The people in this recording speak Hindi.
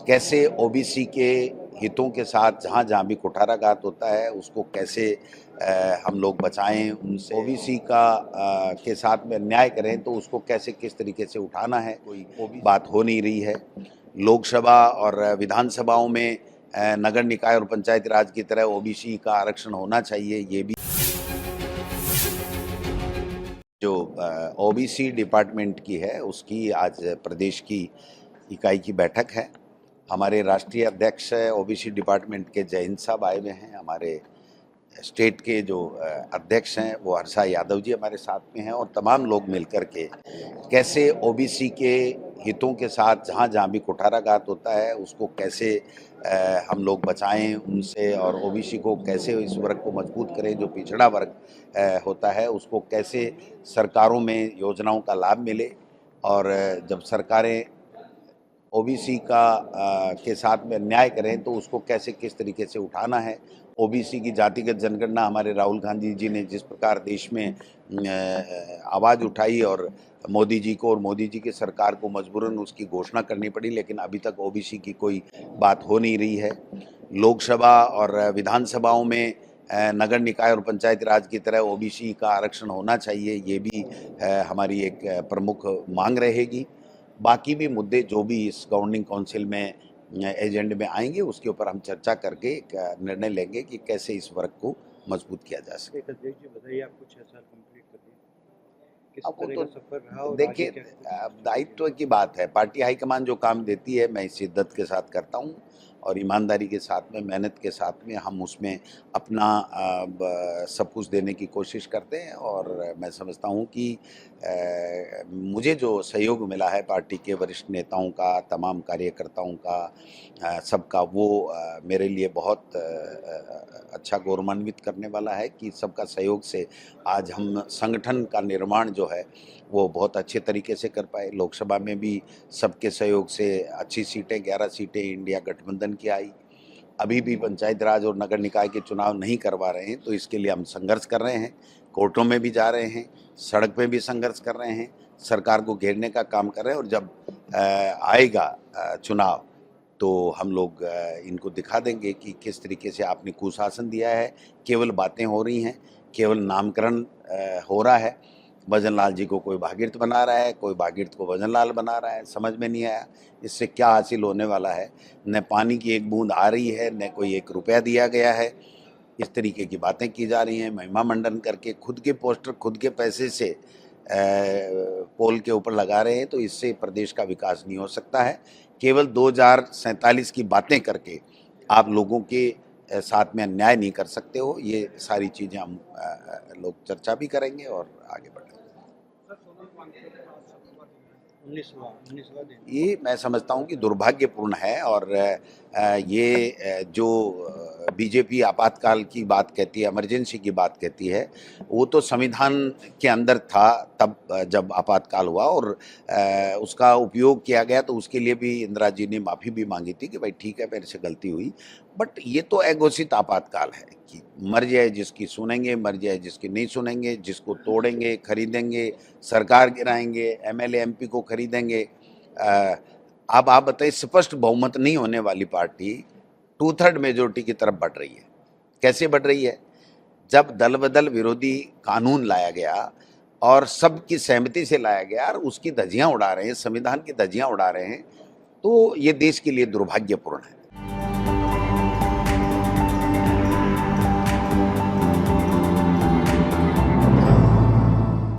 कैसे ओबीसी के हितों के साथ जहाँ जहाँ भी कुठाराघात होता है उसको कैसे हम लोग बचाएं उनसे, ओबीसी का के साथ में अन्याय करें तो उसको कैसे किस तरीके से उठाना है, कोई बात हो नहीं रही है। लोकसभा और विधानसभाओं में नगर निकाय और पंचायती राज की तरह ओबीसी का आरक्षण होना चाहिए। ये भी जो ओबीसी डिपार्टमेंट की है उसकी आज प्रदेश की इकाई की बैठक है। हमारे राष्ट्रीय अध्यक्ष ओबीसी डिपार्टमेंट के जयंत साहब आए हुए हैं। हमारे स्टेट के जो अध्यक्ष हैं वो हर्षा यादव जी हमारे साथ में हैं और तमाम लोग मिलकर के कैसे ओबीसी के हितों के साथ जहाँ जहाँ भी कुठाराघात होता है उसको कैसे हम लोग बचाएं उनसे, और ओबीसी को कैसे इस वर्ग को मजबूत करें जो पिछड़ा वर्ग होता है, उसको कैसे सरकारों में योजनाओं का लाभ मिले। और जब सरकारें ओबीसी का के साथ में अन्याय करें तो उसको कैसे किस तरीके से उठाना है। ओबीसी की जातिगत जनगणना हमारे राहुल गांधी जी ने जिस प्रकार देश में आवाज़ उठाई और मोदी जी को और मोदी जी की सरकार को मजबूरन उसकी घोषणा करनी पड़ी, लेकिन अभी तक ओबीसी की कोई बात हो नहीं रही है। लोकसभा और विधानसभाओं में नगर निकाय और पंचायती राज की तरह ओबीसी का आरक्षण होना चाहिए। ये भी हमारी एक प्रमुख मांग रहेगी। बाकी भी मुद्दे जो भी इस गवर्निंग काउंसिल में एजेंडे में आएंगे उसके ऊपर हम चर्चा करके एक निर्णय लेंगे कि कैसे इस वर्ग को मजबूत किया जा सके। अध्यक्ष जी बताइए, आपको 6 साल कंप्लीट कर दिए, किस अब वो तरह तो का सफर रहा और देखिए, आगे क्या दायित्व की बात है। पार्टी हाईकमान जो काम देती है मैं शिद्दत के साथ करता हूँ और ईमानदारी के साथ में, मेहनत के साथ में हम उसमें अपना सब कुछ देने की कोशिश करते हैं। और मैं समझता हूँ कि मुझे जो सहयोग मिला है पार्टी के वरिष्ठ नेताओं का, तमाम कार्यकर्ताओं का, सबका, वो मेरे लिए बहुत अच्छा गौरवान्वित करने वाला है कि सबका सहयोग से आज हम संगठन का निर्माण जो है वो बहुत अच्छे तरीके से कर पाए। लोकसभा में भी सबके सहयोग से अच्छी सीटें, 11 सीटें इंडिया गठबंधन की आई। अभी भी पंचायत राज और नगर निकाय के चुनाव नहीं करवा रहे हैं तो इसके लिए हम संघर्ष कर रहे हैं, कोर्टों में भी जा रहे हैं, सड़क पे भी संघर्ष कर रहे हैं, सरकार को घेरने का काम कर रहे हैं। और जब आएगा चुनाव तो हम लोग इनको दिखा देंगे कि किस तरीके से आपने कुशासन दिया है। केवल बातें हो रही हैं, केवल नामकरण हो रहा है। भजन लाल जी को कोई भागीरथ बना रहा है, कोई भागीरथ को भजन लाल बना रहा है, समझ में नहीं आया इससे क्या हासिल होने वाला है। न पानी की एक बूंद आ रही है, न कोई 1 रुपया दिया गया है। इस तरीके की बातें की जा रही हैं, महिमा मंडन करके खुद के पोस्टर खुद के पैसे से पोल के ऊपर लगा रहे हैं। तो इससे प्रदेश का विकास नहीं हो सकता है। केवल 2047 की बातें करके आप लोगों के साथ में अन्याय नहीं कर सकते हो। ये सारी चीज़ें हम लोग चर्चा भी करेंगे और आगे बढ़ेंगे। 19वां दिन ये मैं समझता हूँ कि दुर्भाग्यपूर्ण है। और ये जो बीजेपी आपातकाल की बात कहती है, इमरजेंसी की बात कहती है, वो तो संविधान के अंदर था तब जब आपातकाल हुआ और उसका उपयोग किया गया तो उसके लिए भी इंदिरा जी ने माफ़ी भी मांगी थी कि भाई ठीक है मेरे से गलती हुई। बट ये तो अघोषित आपातकाल है कि मर्जी है जिसकी सुनेंगे, मर्जी है जिसकी नहीं सुनेंगे, जिसको तोड़ेंगे, खरीदेंगे, सरकार गिराएंगे, एमएलए एमपी को खरीदेंगे। अब आप बताइए, स्पष्ट बहुमत नहीं होने वाली पार्टी 2/3 मेजोरिटी की तरफ बढ़ रही है। कैसे बढ़ रही है? जब दल बदल विरोधी कानून लाया गया और सबकी सहमति से लाया गया और उसकी धज्जियां उड़ा रहे हैं, संविधान की धज्जियां उड़ा रहे हैं, तो ये देश के लिए दुर्भाग्यपूर्ण है।